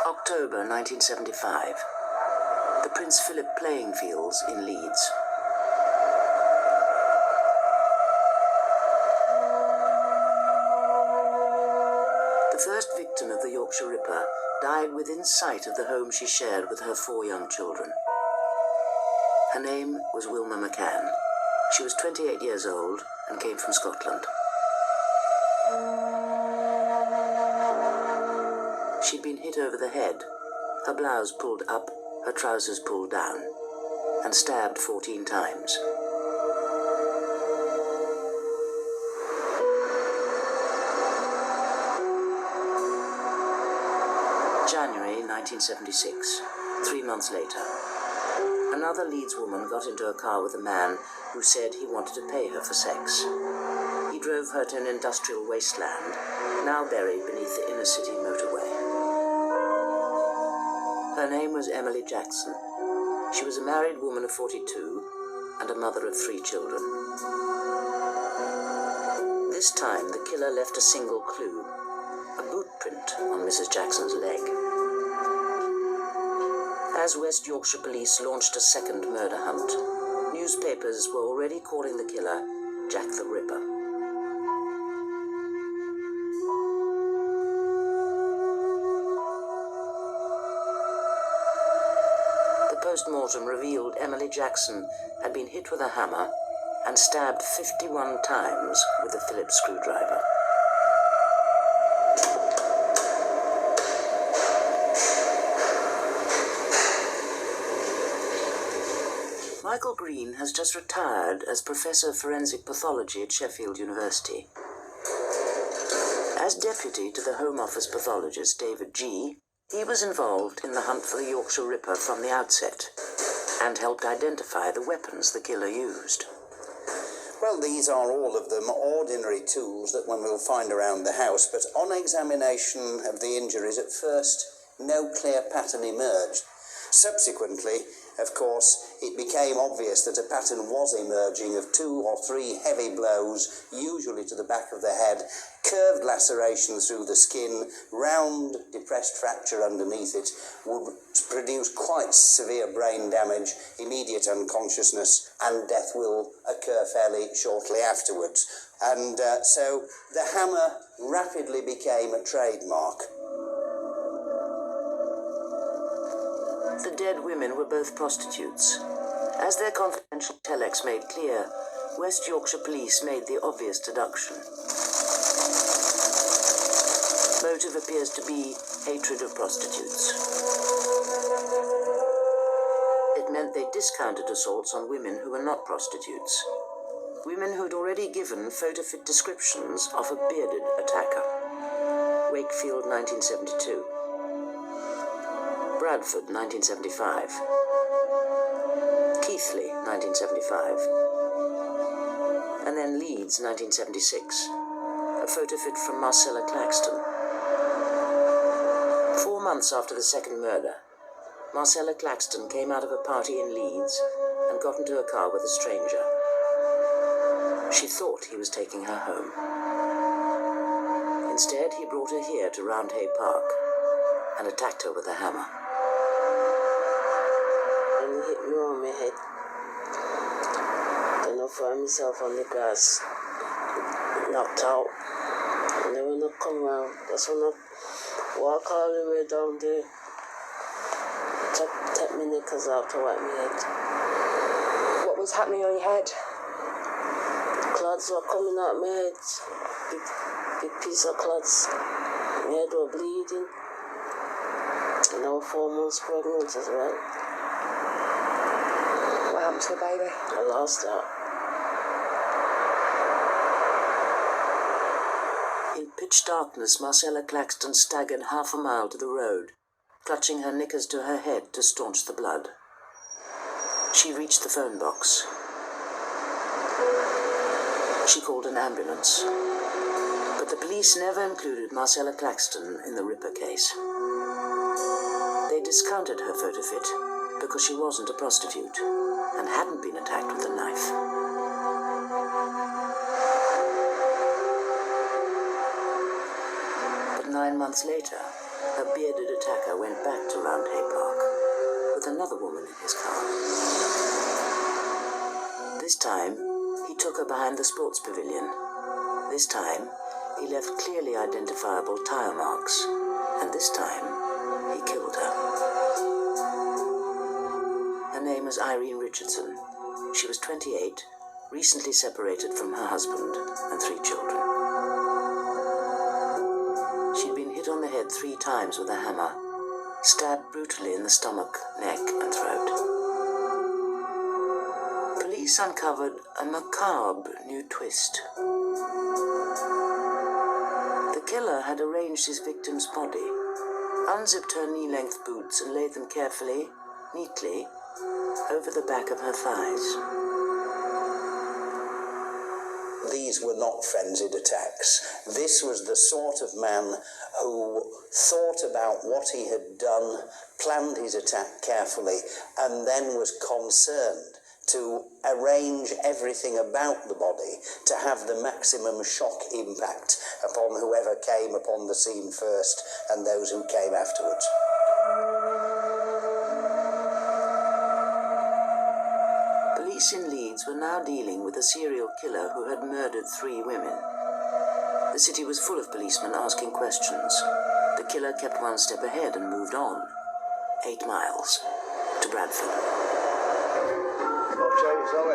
October 1975. The Prince Philip playing fields in Leeds. The first victim of the Yorkshire Ripper died within sight of the home she shared with her 4 young children. Her name was Wilma McCann. She was 28 years old and came from Scotland. She'd been hit over the head, her blouse pulled up, her trousers pulled down, and stabbed 14 times. January 1976, 3 months later. Another Leeds woman got into a car with a man who said he wanted to pay her for sex. He drove her to an industrial wasteland, now buried beneath the inner city motorway. Her name was Emily Jackson. She was a married woman of 42 and a mother of 3 children. This time, the killer left a single clue, a boot print on Mrs. Jackson's leg. As West Yorkshire police launched a second murder hunt, newspapers were already calling the killer Jack the Ripper. The post-mortem revealed Emily Jackson had been hit with a hammer and stabbed 51 times with a Phillips screwdriver. Michael Green has just retired as Professor of Forensic Pathology at Sheffield University. As deputy to the Home Office pathologist David G., he was involved in the hunt for the Yorkshire Ripper from the outset and helped identify the weapons the killer used. Well, these are all of them ordinary tools that one will find around the house, but on examination of the injuries at first, no clear pattern emerged. Subsequently, of course, it became obvious that a pattern was emerging of 2 or 3 heavy blows, usually to the back of the head, curved lacerations through the skin, round depressed fracture underneath it, would produce quite severe brain damage, immediate unconsciousness, and death will occur fairly shortly afterwards. And so the hammer rapidly became a trademark. The dead women were both prostitutes. As their confidential telex made clear, West Yorkshire police made the obvious deduction. Motive appears to be hatred of prostitutes. It meant they discounted assaults on women who were not prostitutes. Women who'd already given photo-fit descriptions of a bearded attacker. Wakefield, 1972. Bradford, 1975. Keighley, 1975. And then Leeds, 1976. A photo fit from Marcella Claxton. 4 months after the second murder, Marcella Claxton came out of a party in Leeds and got into a car with a stranger. She thought he was taking her home. Instead, he brought her here to Roundhay Park and attacked her with a hammer. And he hit me on my head. Then I found myself on the grass, knocked out. And then when I come round, that's when I walk all the way down there, take my knickers out to wipe my head. What was happening on your head? Clots were coming out my head, big piece of clots. My head was bleeding. And I was 4 months pregnant as well. What happened to the baby? I lost her. In pitch darkness, Marcella Claxton staggered half a mile to the road, clutching her knickers to her head to staunch the blood. She reached the phone box. She called an ambulance. But the police never included Marcella Claxton in the Ripper case. They discounted her photo fit because she wasn't a prostitute and hadn't been attacked with a knife. But 9 months later, a bearded attacker went back to Roundhay Park with another woman in his car. This time, he took her behind the sports pavilion. This time, he left clearly identifiable tire marks, and this time, he killed her. Her name was Irene Richardson. She was 28, recently separated from her husband and 3 children. She'd been hit on the head 3 times with a hammer, stabbed brutally in the stomach, neck, and throat. Police uncovered a macabre new twist. The killer had arranged his victim's body, unzipped her knee-length boots and laid them carefully, neatly, over the back of her thighs. These were not frenzied attacks. This was the sort of man who thought about what he had done, planned his attack carefully, and then was concerned to arrange everything about the body to have the maximum shock impact upon whoever came upon the scene first and those who came afterwards. Police in Leeds were now dealing with a serial killer who had murdered 3 women. The city was full of policemen asking questions. The killer kept one step ahead and moved on. 8 miles to Bradford. Okay, sorry.